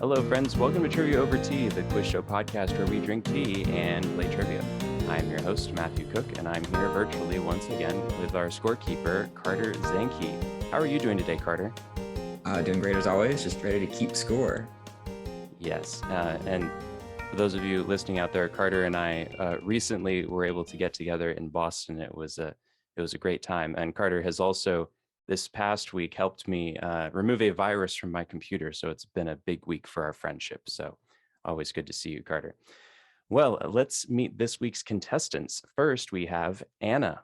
Hello, friends. Welcome to Trivia Over Tea, the quiz show podcast where we drink tea and play trivia. I'm your host, Matthew Cook, and I'm here virtually once again with our scorekeeper, Carter Zanke. How are you doing today, Carter? Doing great as always, just ready to keep score. Yes, and for those of you listening out there, Carter and I recently were able to get together in Boston. It was a great time, and Carter has also this past week helped me remove a virus from my computer. So it's been a big week for our friendship. So always good to see you, Carter. Well, let's meet this week's contestants. First, we have Anna.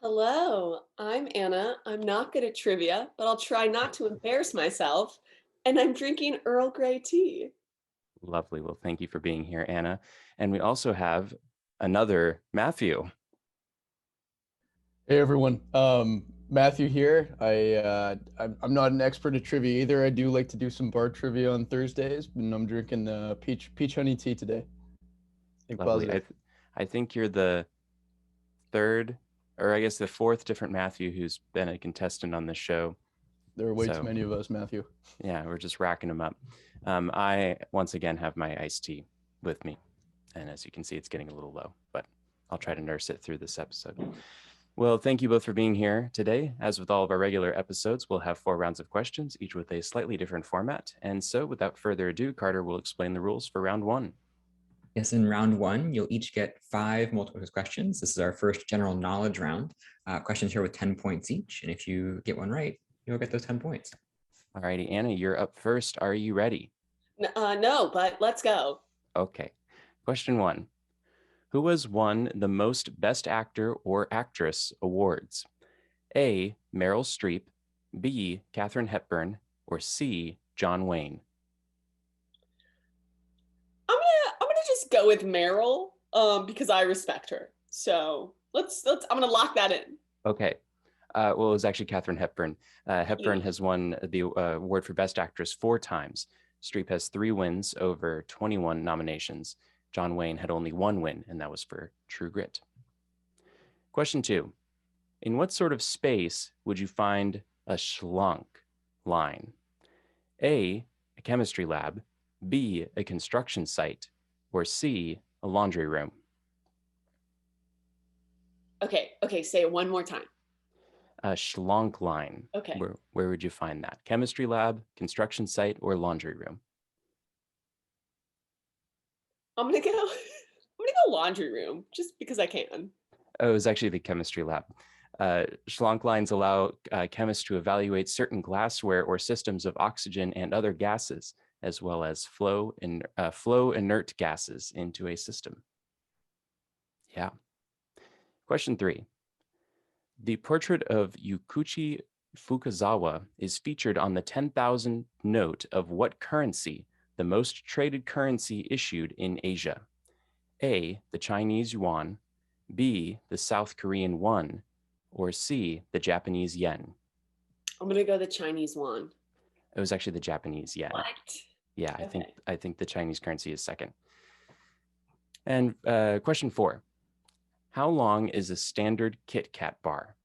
Hello, I'm Anna. I'm not good at trivia, but I'll try not to embarrass myself. And I'm drinking Earl Grey tea. Lovely. Well, thank you for being here, Anna. And we also have another Matthew. Hey everyone, Matthew here. I'm not an expert at trivia either. I do like to do some bar trivia on Thursdays, and I'm drinking peach honey tea today. Lovely. I think you're the third, or I guess the fourth different Matthew who's been a contestant on this show. There are way too many of us, Matthew. Yeah, we're just racking them up. I once again have my iced tea with me, and as you can see, it's getting a little low, but I'll try to nurse it through this episode. Well, thank you both for being here today. As with all of our regular episodes, we'll have 4 rounds of questions, each with a slightly different format. And so without further ado, Carter will explain the rules for round 1. Yes, in round 1, you'll each get 5 multiple choice questions. This is our first general knowledge round. Questions here with 10 points each. And if you get one right, you'll get those 10 points. All righty, Anna, you're up first. Are you ready? No, but let's go. Okay. Question 1. Who has won the most Best Actor or Actress awards? A, Meryl Streep, B, Katharine Hepburn, or C, John Wayne? I'm gonna just go with Meryl, because I respect her. So let's I'm gonna lock that in. Okay. Well, it was actually Katharine Hepburn. Hepburn has won the award for Best Actress 4 times. Streep has 3 wins over 21 nominations. John Wayne had only 1 win, and that was for True Grit. Question 2. In what sort of space would you find a schlonk line? A chemistry lab, B, a construction site, or C, a laundry room? Okay, say it one more time. A schlonk line. Okay. Where would you find that? Chemistry lab, construction site, or laundry room? I'm gonna go laundry room just because I can. Oh, it was actually the chemistry lab. Schlonk lines allow chemists to evaluate certain glassware or systems of oxygen and other gases, as well as flow inert gases into a system. Yeah. Question 3. The portrait of Yukichi Fukazawa is featured on the 10,000 note of what currency, the most traded currency issued in Asia? A, the Chinese yuan, B, the South Korean won, or C, the Japanese yen? I'm gonna go the Chinese yuan. It was actually the Japanese yen. What? Yeah, Okay. I think the Chinese currency is second. And question 4. How long is a standard Kit Kat bar?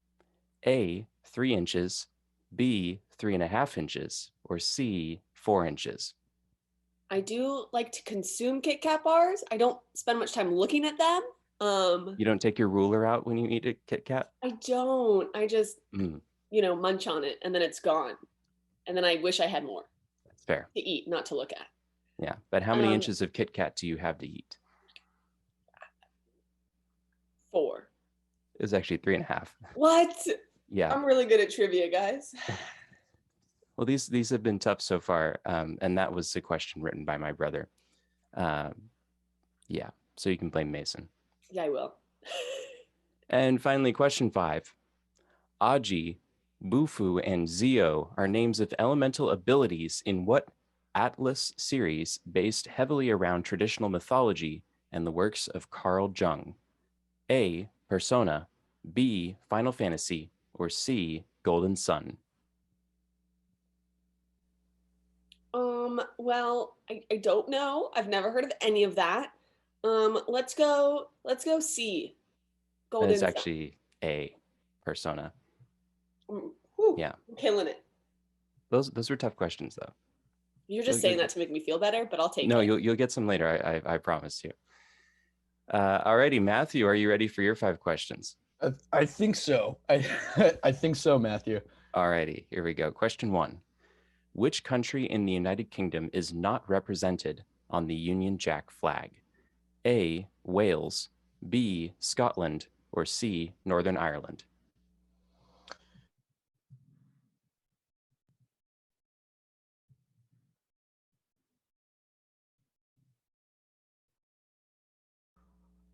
A, 3 inches, B, 3.5 inches, or C, 4 inches? I do like to consume Kit Kat bars. I don't spend much time looking at them. You don't take your ruler out when you eat a Kit Kat? I don't. I just, munch on it and then it's gone. And then I wish I had more. That's fair. To eat, not to look at. Yeah, but how many inches of Kit Kat do you have to eat? 4. It was actually 3.5. What? Yeah. I'm really good at trivia, guys. Well, these have been tough so far, and that was a question written by my brother. Yeah, so you can blame Mason. Yeah, I will. And finally, question 5. Aji, Bufu, and Zio are names of elemental abilities in what Atlas series based heavily around traditional mythology and the works of Carl Jung? A, Persona, B, Final Fantasy, or C, Golden Sun? Well, I don't know. I've never heard of any of that. Let's go C. Golden That is Sun. actually A, Persona. Whew, Yeah. I'm killing it. Those were tough questions, though. You're just saying that to make me feel better, but I'll take No, it. you'll get some later. I promise you. Alrighty, Matthew, are you ready for your 5 questions? I think so. I think so, Matthew. Alrighty, here we go. Question 1. Which country in the United Kingdom is not represented on the Union Jack flag? A, Wales, B, Scotland, or C, Northern Ireland?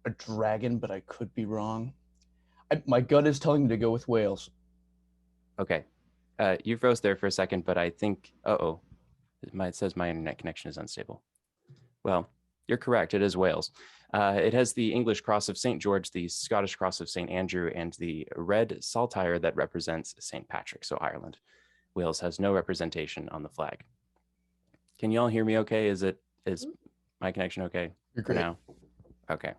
A dragon, but I could be wrong. My gut is telling me to go with Wales. Okay. You froze there for a second, but I think, it says my internet connection is unstable. Well, you're correct. It is Wales. It has the English cross of St. George, the Scottish cross of St. Andrew, and the red saltire that represents St. Patrick, so Ireland. Wales has no representation on the flag. Can you all hear me okay? Is my connection okay You're for great. now? Okay.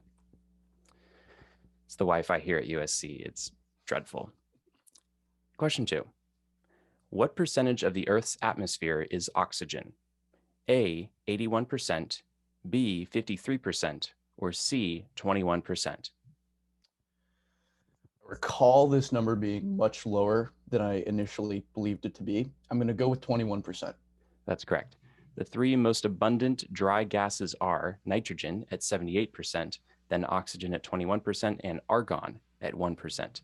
It's the Wi-Fi here at USC. It's dreadful. Question 2. What percentage of the Earth's atmosphere is oxygen? A, 81%, B, 53%, or C, 21%? I recall this number being much lower than I initially believed it to be. I'm going to go with 21%. That's correct. The 3 most abundant dry gases are nitrogen at 78%, then oxygen at 21%, and argon at 1%.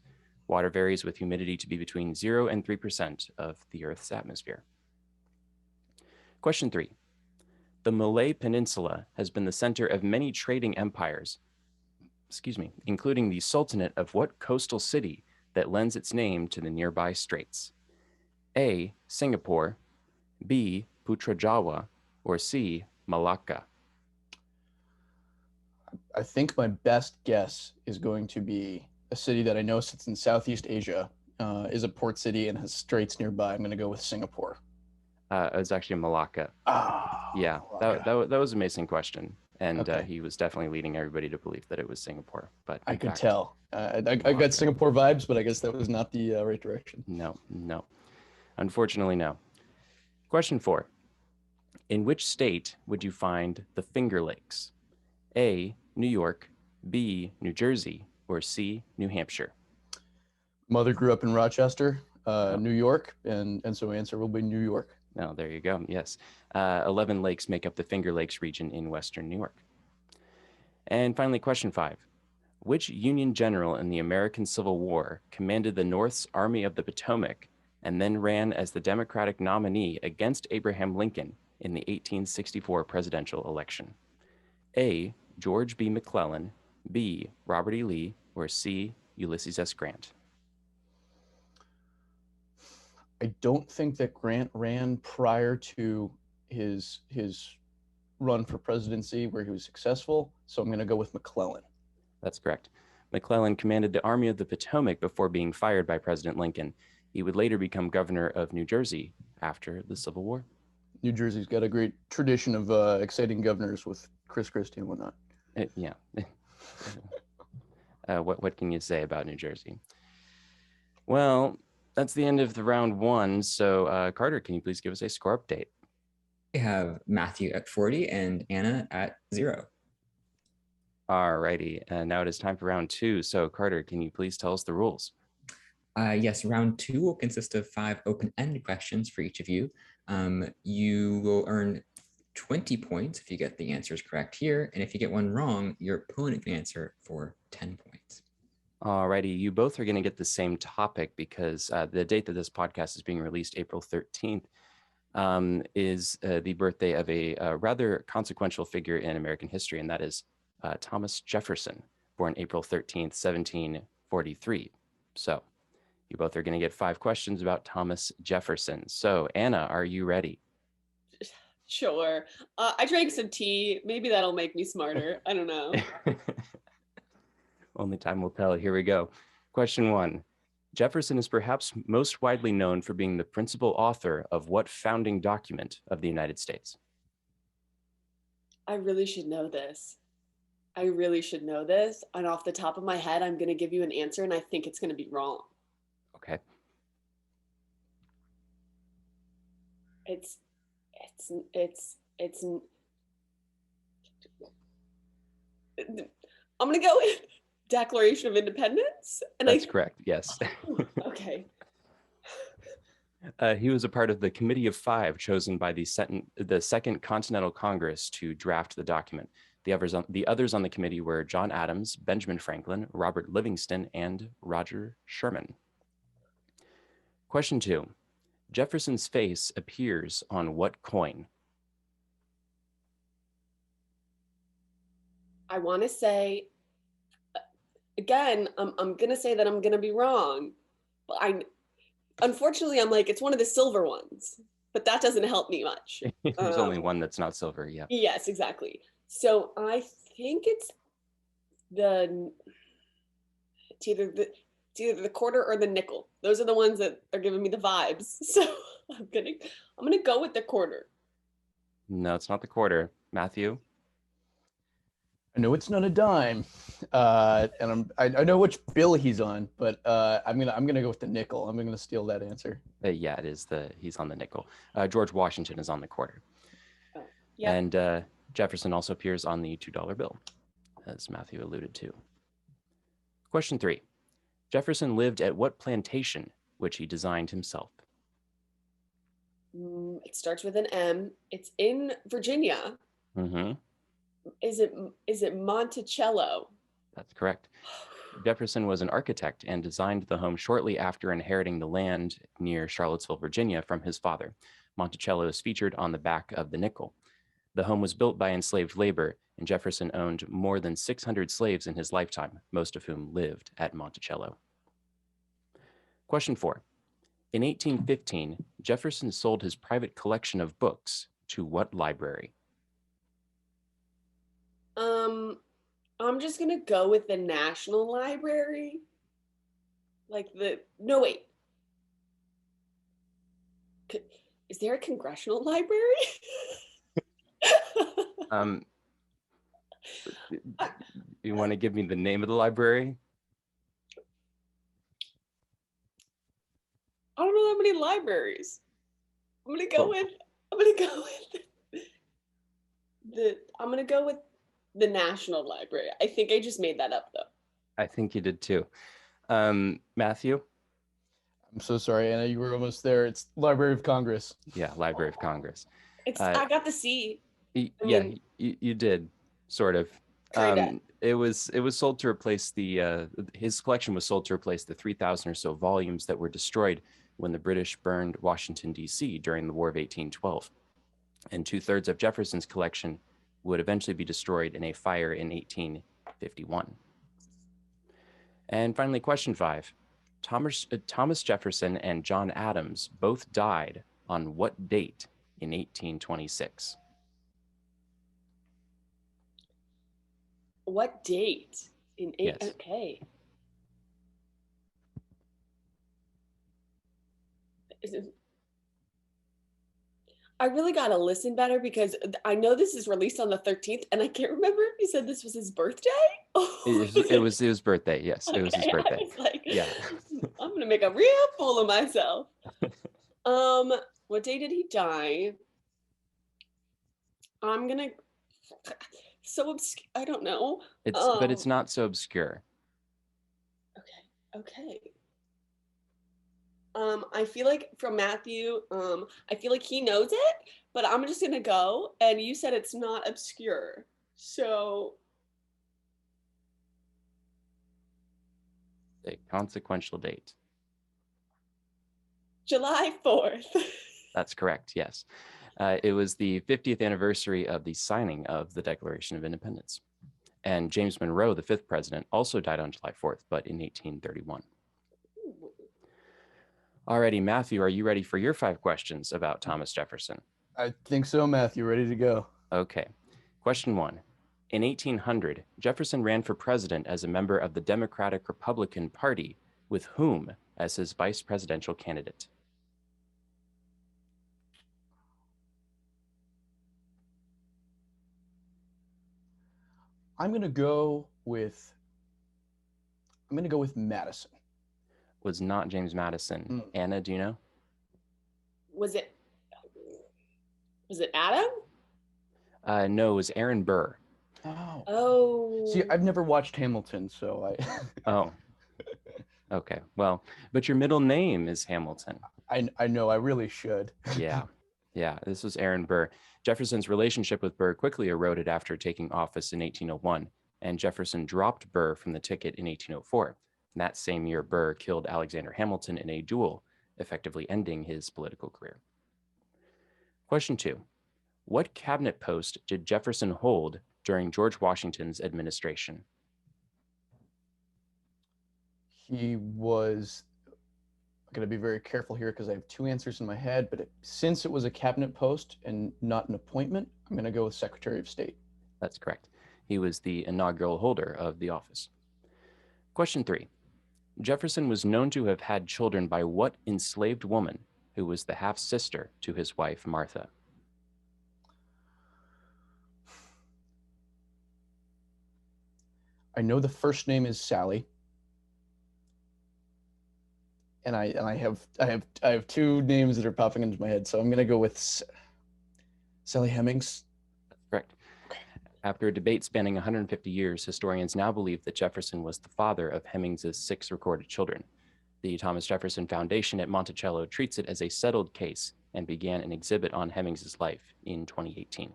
Water varies with humidity to be between 0 and 3% of the Earth's atmosphere. Question 3. The Malay Peninsula has been the center of many trading empires, including the Sultanate of what coastal city that lends its name to the nearby straits? A, Singapore, B, Putrajaya, or C, Malacca? I think my best guess is going to be a city that I know sits in Southeast Asia, is a port city and has straits nearby. I'm going to go with Singapore. It was actually Malacca. Oh, Yeah, Malacca. that was an amazing question. And Okay. he was definitely leading everybody to believe that it was Singapore. But I in could fact, tell. I Malacca. got Singapore vibes, but I guess that was not the right direction. No. Unfortunately, no. Question 4. In which state would you find the Finger Lakes? A, New York, B, New Jersey, or C, New Hampshire? Mother grew up in Rochester, New York, and so answer will be New York. Oh, there you go. Yes. 11 lakes make up the Finger Lakes region in western New York. And finally, question 5. Which Union general in the American Civil War commanded the North's Army of the Potomac and then ran as the Democratic nominee against Abraham Lincoln in the 1864 presidential election? A, George B. McClellan, B, Robert E. Lee, or C, Ulysses S. Grant? I don't think that Grant ran prior to his run for presidency where he was successful, so I'm going to go with McClellan. That's correct. McClellan commanded the Army of the Potomac before being fired by President Lincoln. He would later become governor of New Jersey after the Civil War. New Jersey's got a great tradition of exciting governors with Chris Christie and whatnot. Yeah. What can you say about New Jersey? Well, that's the end of the round 1. So Carter, can you please give us a score update? We have Matthew at 40 and Anna at 0. All righty. Now it is time for round 2. So Carter, can you please tell us the rules? Yes, round 2 will consist of 5 open-ended questions for each of you. You will earn 20 points if you get the answers correct here. And if you get one wrong, your opponent can answer for 10 points. Alrighty, you both are going to get the same topic because the date that this podcast is being released, April 13th, is the birthday of a rather consequential figure in American history, and that is Thomas Jefferson, born April 13th, 1743. So you both are going to get 5 questions about Thomas Jefferson. So Anna, are you ready? Sure. I drank some tea. Maybe that'll make me smarter. I don't know. Only time will tell. Here we go. Question 1. Jefferson is perhaps most widely known for being the principal author of what founding document of the United States? I really should know this. And off the top of my head, I'm going to give you an answer, and I think it's going to be wrong. Okay. It's it's I'm gonna go with Declaration of Independence. And That's correct. Yes. Okay. He was a part of the Committee of Five chosen by the Second Continental Congress to draft the document. The others on the committee were John Adams, Benjamin Franklin, Robert Livingston, and Roger Sherman. Question 2. Jefferson's face appears on what coin? I want to say, again, I'm gonna say that I'm gonna be wrong, but unfortunately I'm like, it's one of the silver ones, but that doesn't help me much. There's only one that's not silver. Yeah. Yes, exactly. So I think it's either the quarter or the nickel. Those are the ones that are giving me the vibes. So I'm gonna go with the quarter. No, it's not the quarter. Matthew? I know it's not a dime, and I know which bill he's on, but I'm gonna go with the nickel. I'm gonna steal that answer. Yeah, it is he's on the nickel. George Washington is on the quarter. Oh, yeah. And Jefferson also appears on the $2 bill, as Matthew alluded to. Question 3. Jefferson lived at what plantation, which he designed himself? It starts with an M. It's in Virginia. Mm-hmm. Is it Monticello? That's correct. Jefferson was an architect and designed the home shortly after inheriting the land near Charlottesville, Virginia from his father. Monticello is featured on the back of the nickel. The home was built by enslaved labor, and Jefferson owned more than 600 slaves in his lifetime, most of whom lived at Monticello. Question 4. In 1815, Jefferson sold his private collection of books to what library? I'm just gonna go with the National Library. No, wait. Is there a congressional library? You want to give me the name of the library? I don't know that many libraries. I'm gonna go with the National Library. I think I just made that up though. I think you did too. Matthew? I'm so sorry, Anna. You were almost there. It's Library of Congress. Yeah, Library of Congress. I got the C. You did, sort of. It was sold to replace his collection was sold to replace the 3,000 or so volumes that were destroyed when the British burned Washington, D.C. during the War of 1812. And 2/3 of Jefferson's collection would eventually be destroyed in a fire in 1851. And finally, question 5. Thomas Jefferson and John Adams both died on what date in 1826? What date? Yes. Okay. I really got to listen better because I know this is released on the 13th and I can't remember if you said this was his birthday. It was his birthday. Yes, it was his birthday. Yeah. I'm going to make a real fool of myself. What day did he die? I'm going to I don't know. But it's not so obscure. Okay. I feel like from Matthew, I feel like he knows it, but I'm just gonna go. And you said it's not obscure, so A consequential date. July 4th. That's correct. Yes. It was the 50th anniversary of the signing of the Declaration of Independence. And James Monroe, the 5th president, also died on July 4th, but in 1831. Alrighty, Matthew, are you ready for your 5 questions about Thomas Jefferson? I think so, Matthew. Ready to go. Okay. Question 1. In 1800, Jefferson ran for president as a member of the Democratic Republican Party, with whom as his vice presidential candidate? I'm gonna go with Madison. Was not James Madison. Anna, do you know? Was it? Was it Adam? No, it was Aaron Burr. Oh. Oh. See, I've never watched Hamilton, so Oh, okay. Well, but your middle name is Hamilton. I know I really should. Yeah. Yeah. This was Aaron Burr. Jefferson's relationship with Burr quickly eroded after taking office in 1801, and Jefferson dropped Burr from the ticket in 1804. And that same year, Burr killed Alexander Hamilton in a duel, effectively ending his political career. Question 2. What cabinet post did Jefferson hold during George Washington's administration? He was, I'm going to be very careful here because I have two answers in my head, but since it was a cabinet post and not an appointment, I'm going to go with Secretary of State. That's correct. He was the inaugural holder of the office. Question 3. Jefferson was known to have had children by what enslaved woman who was the half-sister to his wife, Martha? I know the first name is Sally. And I have two names that are popping into my head, so I'm gonna go with Sally Hemings. Correct. After a debate spanning 150 years, historians now believe that Jefferson was the father of Hemings's 6 recorded children. The Thomas Jefferson Foundation at Monticello treats it as a settled case and began an exhibit on Hemings's life in 2018.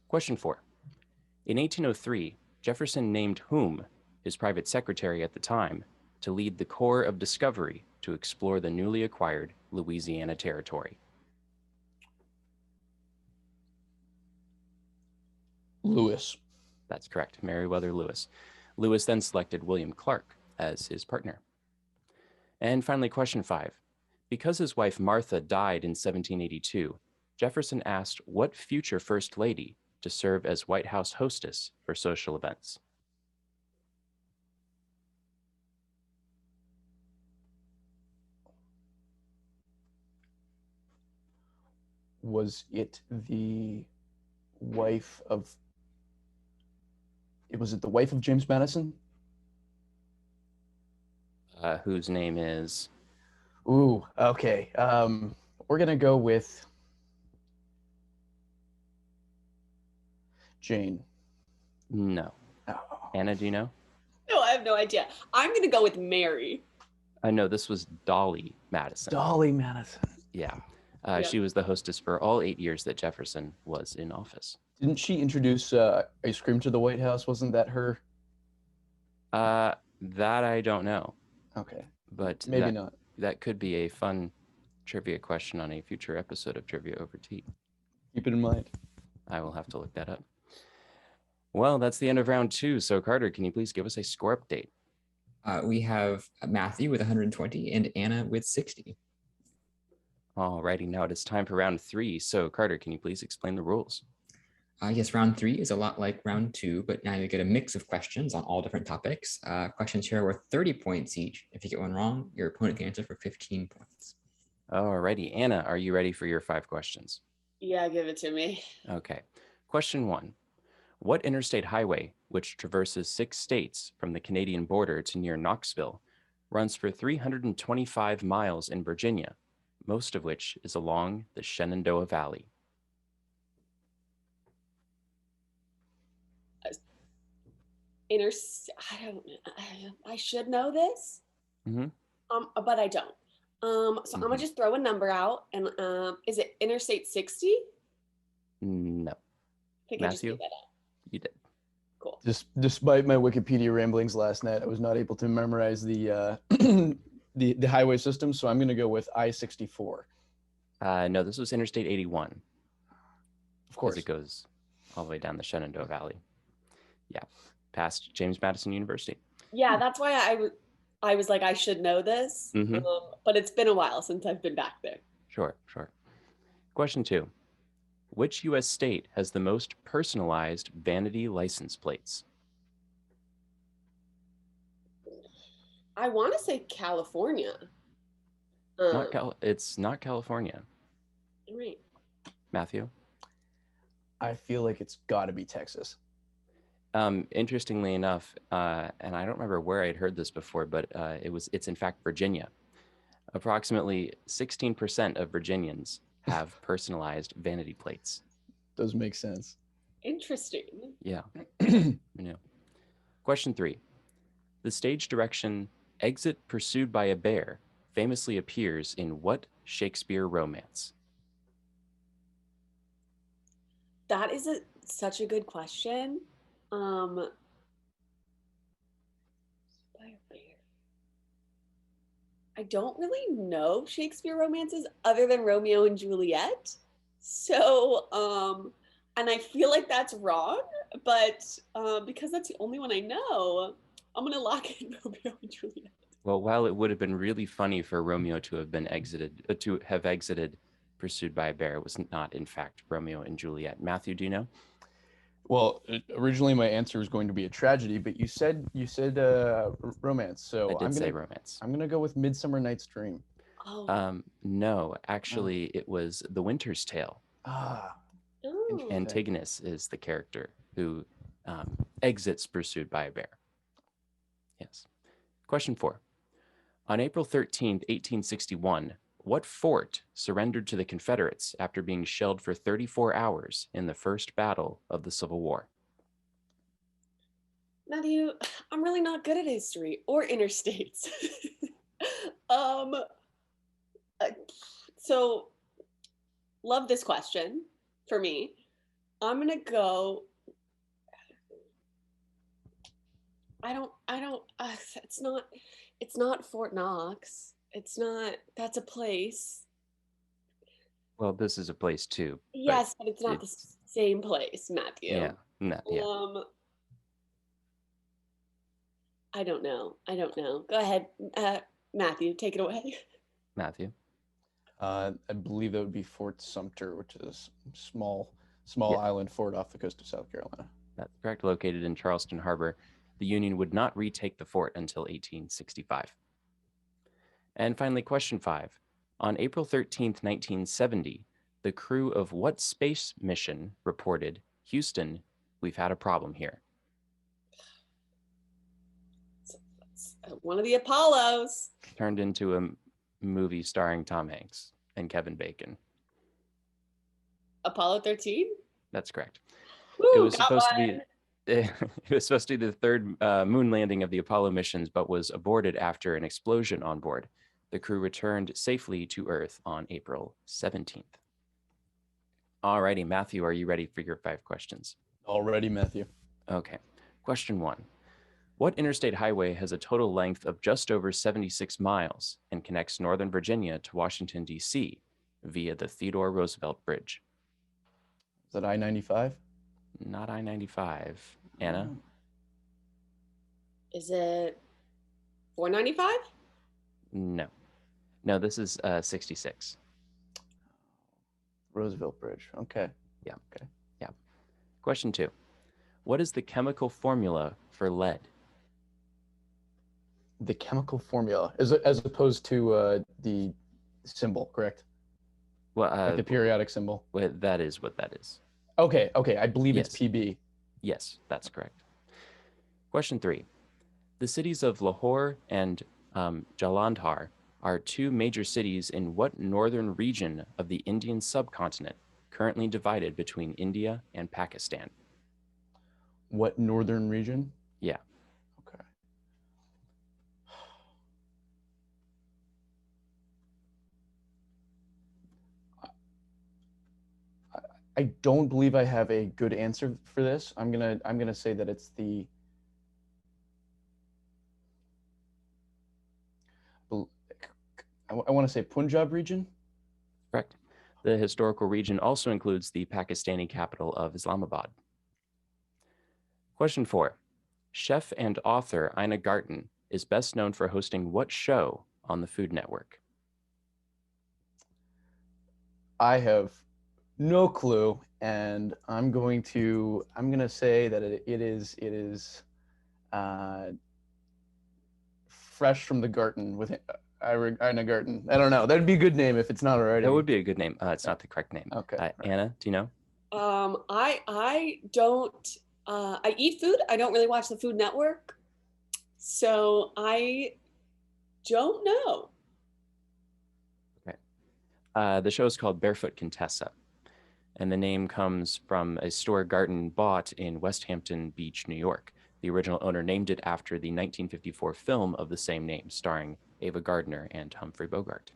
Question 4. In 1803, Jefferson named whom, his private secretary at the time, to lead the Corps of Discovery to explore the newly acquired Louisiana Territory? Lewis. That's correct, Meriwether Lewis. Lewis then selected William Clark as his partner. And finally, question 5. Because his wife Martha died in 1782, Jefferson asked what future First Lady to serve as White House hostess for social events? Was it the wife of? Was it the wife of James Madison? Whose name is? Ooh, okay. We're gonna go with Jane. No. Oh. Anna, do you know? No, I have no idea. I'm going to go with Mary. No, this was Dolly Madison. Dolly Madison. Yeah. Yeah. She was the hostess for all 8 years that Jefferson was in office. Didn't she introduce ice cream to the White House? Wasn't that her? That I don't know, Okay, but maybe not. that could be a fun trivia question on a future episode of Trivia Over Tea. Keep it in mind. I will have to look that up. Well, that's the end of round 2. So Carter, can you please give us a score update? We have Matthew with 120 and Anna with 60. Alrighty, now it is time for round 3. So Carter, can you please explain the rules? Yes, round 3 is a lot like round 2, but now you get a mix of questions on all different topics. Questions here are worth 30 points each. If you get one wrong, your opponent can answer for 15 points. Alrighty, Anna, are you ready for your 5 questions? Yeah, give it to me. Okay. Question 1. What interstate highway, which traverses 6 states from the Canadian border to near Knoxville, runs for 325 miles in Virginia, most of which is along the Shenandoah Valley? I don't know. I should know this. Mhm. But I don't. So I'm gonna just throw a number out, and is it Interstate 60? No, I think I just Matthew? made that up. you did. Cool. Despite my Wikipedia ramblings last night, I was not able to memorize the the highway system, so I'm going to go with I-64. No, this was Interstate 81. Of course. It goes all the way down the Shenandoah Valley. Yeah, past James Madison University. Yeah, that's why I was like, I should know this. Mhm. But it's been a while since I've been back there. Sure. Question 2. Which U.S. state has the most personalized vanity license plates? I want to say California. It's not California. Right. Matthew? I feel like it's got to be Texas. Interestingly enough, and I don't remember where I'd heard this before, but it's in fact Virginia. Approximately 16% of Virginians have personalized vanity plates. Does make sense. Interesting. Yeah. I know. Question 3. The stage direction "Exit pursued by a bear" famously appears in what Shakespeare romance? That is such a good question. By a bear. I don't really know Shakespeare romances other than Romeo and Juliet. So, and I feel like that's wrong, but because that's the only one I know, I'm gonna lock in Romeo and Juliet. Well, while it would have been really funny for Romeo to have been exited pursued by a bear, it was not in fact Romeo and Juliet. Matthew, do you know? Well, originally my answer was going to be a tragedy, but you said romance. So I did say romance. I'm gonna go with Midsummer Night's Dream. Oh. No, actually, it was The Winter's Tale. Ah, Oh. interesting. Antigonus is the character who exits pursued by a bear. Yes. Question 4. On April 13th, 1861, what fort surrendered to the Confederates after being shelled for 34 hours in the first battle of the Civil War? Matthew, I'm really not good at history or interstates. uh, so love this question for me. I'm gonna go. It's not Fort Knox. It's not, that's a place. Well, this is a place too. Yes, but it's not the same place, Matthew. Yeah. No, yeah. I don't know. Go ahead, Matthew, take it away. Matthew. I believe that would be Fort Sumter, which is a small Yeah. island fort off the coast of South Carolina. That's correct. Located in Charleston Harbor. The Union would not retake the fort until 1865. And finally, question 5. On April 13th, 1970, the crew of what space mission reported, "Houston, we've had a problem here"? One of the Apollos. Turned into a movie starring Tom Hanks and Kevin Bacon. Apollo 13? That's correct. Woo, It was supposed to be the third moon landing of the Apollo missions, but was aborted after an explosion on board. The crew returned safely to Earth on April 17th. Alrighty, Matthew, are you ready for your 5 questions? Already, Matthew. Okay. Question 1. What interstate highway has a total length of just over 76 miles and connects Northern Virginia to Washington, D.C. via the Theodore Roosevelt Bridge? Is that I-95? Not I-95. Anna? Is it 495? No, this is 66. Roosevelt Bridge. Okay. Yeah. Okay. Yeah. Question 2. What is the chemical formula for lead? The chemical formula, as opposed to the symbol, correct? Well, Like the periodic symbol. That is what that is. Okay. I believe Yes. it's PB. Yes, that's correct. Question 3. The cities of Lahore and Jalandhar are 2 major cities in what northern region of the Indian subcontinent, currently divided between India and Pakistan? What northern region? Yeah. Okay. I don't believe I have a good answer for this. I'm gonna say that it's the I want to say Punjab region. Correct. The historical region also includes the Pakistani capital of Islamabad. Question 4. Chef and author Ina Garten is best known for hosting what show on the Food Network? I have no clue, and I'm gonna say that it is Fresh from the Garden with Ina Garten. I don't know. That'd be a good name if it's not already. That would be a good name. It's not the correct name. Okay. Anna, do you know? I don't. I eat food. I don't really watch the Food Network, so I don't know. The show is called Barefoot Contessa, and the name comes from a store Garten bought in West Hampton Beach, New York. The original owner named it after the 1954 film of the same name, starring Ava Gardner and Humphrey Bogart.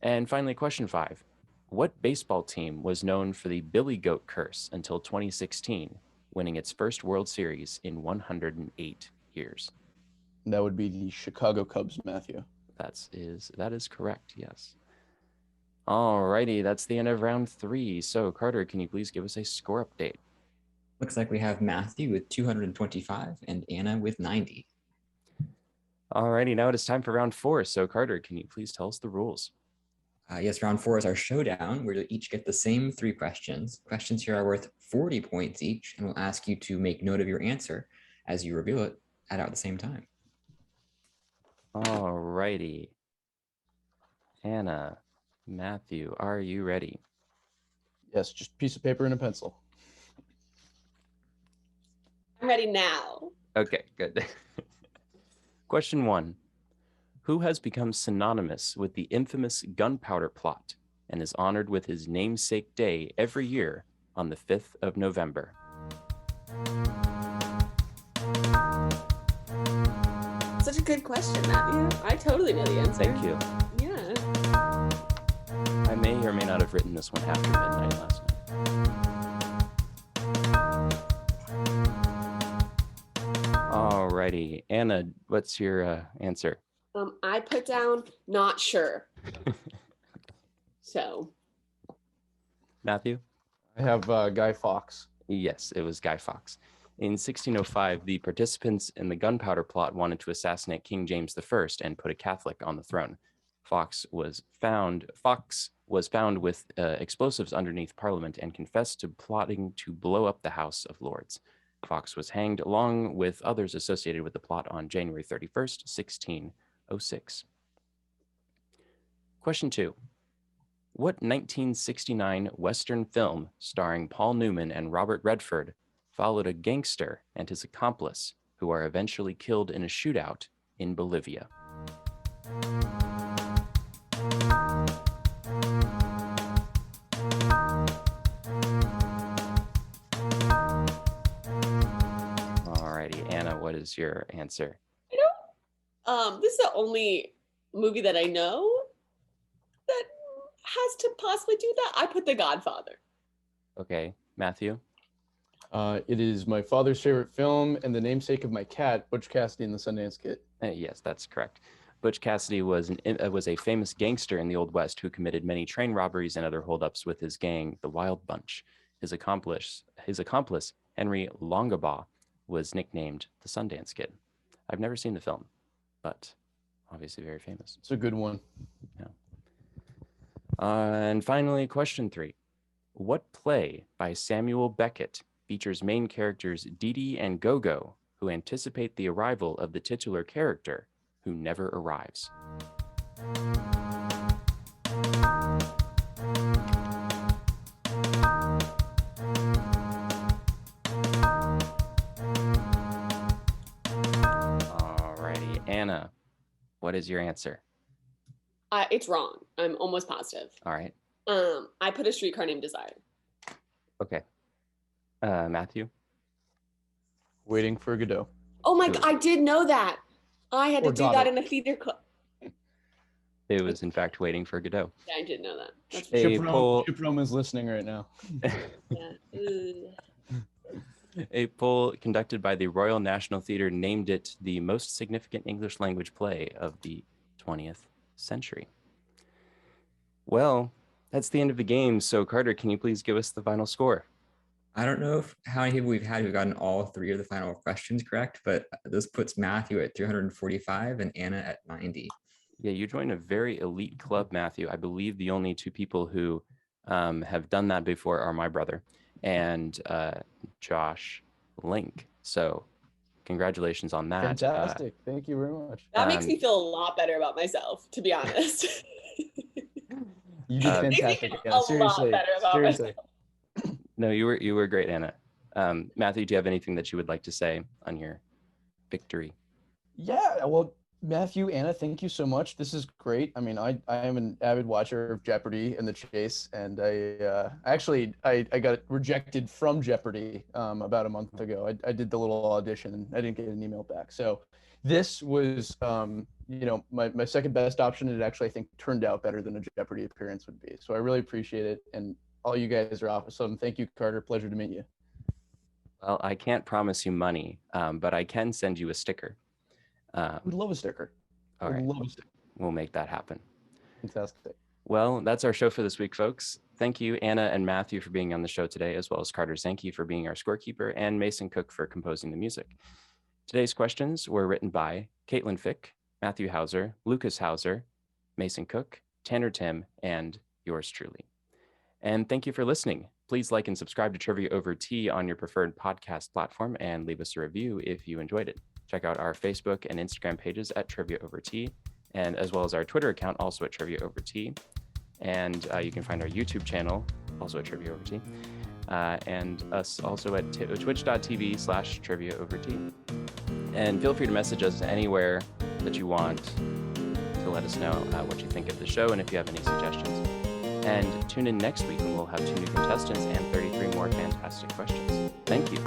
And finally, question 5. What baseball team was known for the Billy Goat curse until 2016, winning its first World Series in 108 years? That would be the Chicago Cubs, Matthew. That is correct, yes. Alrighty, that's the end of round 3. So Carter, can you please give us a score update? Looks like we have Matthew with 225 and Anna with 90. Alrighty, now it is time for round 4. So Carter, can you please tell us the rules? Yes, round 4 is our showdown, where you'll each get the same 3 questions. Questions here are worth 40 points each, and we'll ask you to make note of your answer as you reveal it at the same time. Alrighty. Anna, Matthew, are you ready? Yes, just a piece of paper and a pencil. I'm ready now. Okay, good. Question 1. Who has become synonymous with the infamous gunpowder plot and is honored with his namesake day every year on the 5th of November? Such a good question, Matthew. I totally know the answer. Thank you. Yeah. I may or may not have written this one after midnight last night. Alrighty. Anna, what's your answer? I put down not sure. So. Matthew? I have Guy Fawkes. Yes, it was Guy Fawkes. In 1605, the participants in the gunpowder plot wanted to assassinate King James I and put a Catholic on the throne. Fawkes was found with explosives underneath Parliament and confessed to plotting to blow up the House of Lords. Fawkes was hanged along with others associated with the plot on January 31st, 1606. Question 2. What 1969 Western film starring Paul Newman and Robert Redford followed a gangster and his accomplice who are eventually killed in a shootout in Bolivia? Alrighty, Anna, what is your answer? This is the only movie that I know that has to possibly do that. I put The Godfather. Okay, Matthew? It is my father's favorite film and the namesake of my cat, Butch Cassidy and the Sundance Kid. Yes, that's correct. Butch Cassidy was a famous gangster in the Old West who committed many train robberies and other holdups with his gang, the Wild Bunch. His accomplice, Henry Longabaugh, was nicknamed the Sundance Kid. I've never seen the film, but obviously very famous. It's a good one. Yeah. And finally, question 3. What play by Samuel Beckett features main characters Dee and Gogo, who anticipate the arrival of the titular character who never arrives? Alrighty, Anna, what is your answer? It's wrong. I'm almost positive. All right. I put A Streetcar Named Desire. Okay. Matthew? Waiting for Godot. Oh my God, I did know that. I had to Or do got that it. in a theater club. It was, in fact, Waiting for Godot. Yeah, I did know that. That's A Chip poll- Rome is listening right now. yeah. Ugh. A poll conducted by the Royal National Theatre named it the most significant English language play of the 20th century. Well, that's the end of the game. So, Carter, can you please give us the final score? I don't know how many people we've had who've gotten all 3 of the final questions correct, but this puts Matthew at 345 and Anna at 90. Yeah, you joined a very elite club, Matthew. I believe the only 2 people who have done that before are my brother and Josh Link. So congratulations on that. Fantastic. Thank you very much. That makes me feel a lot better about myself, to be honest. You did Makes me fantastic. feel Yeah, a seriously. lot better about Seriously. myself. No, you were great, Anna. Matthew, do you have anything that you would like to say on your victory? Yeah, well, Matthew, Anna, thank you so much. This is great. I mean, I am an avid watcher of Jeopardy and The Chase, and I got rejected from Jeopardy about a month ago. I did the little audition and I didn't get an email back. So this was my second best option. It actually, I think, turned out better than a Jeopardy appearance would be. So I really appreciate it, and all you guys are awesome. Thank you, Carter. Pleasure to meet you. Well, I can't promise you money, but I can send you a sticker. We'd love a sticker. All right, Love a sticker. we'll make that happen. Fantastic. Well, that's our show for this week, folks. Thank you, Anna and Matthew, for being on the show today, as well as Carter Zenke for being our scorekeeper and Mason Cook for composing the music. Today's questions were written by Caitlin Fick, Matthew Hauser, Lucas Hauser, Mason Cook, Tanner Tim, and yours truly. And thank you for listening. Please like and subscribe to Trivia Over Tea on your preferred podcast platform and leave us a review if you enjoyed it. Check out our Facebook and Instagram pages at Trivia Over Tea, and as well as our Twitter account, also at Trivia Over Tea. And you can find our YouTube channel, also at Trivia Over Tea, and us also at twitch.tv/Trivia Over Tea. And feel free to message us anywhere that you want to let us know what you think of the show and if you have any suggestions. And tune in next week when we'll have 2 new contestants and 33 more fantastic questions. Thank you.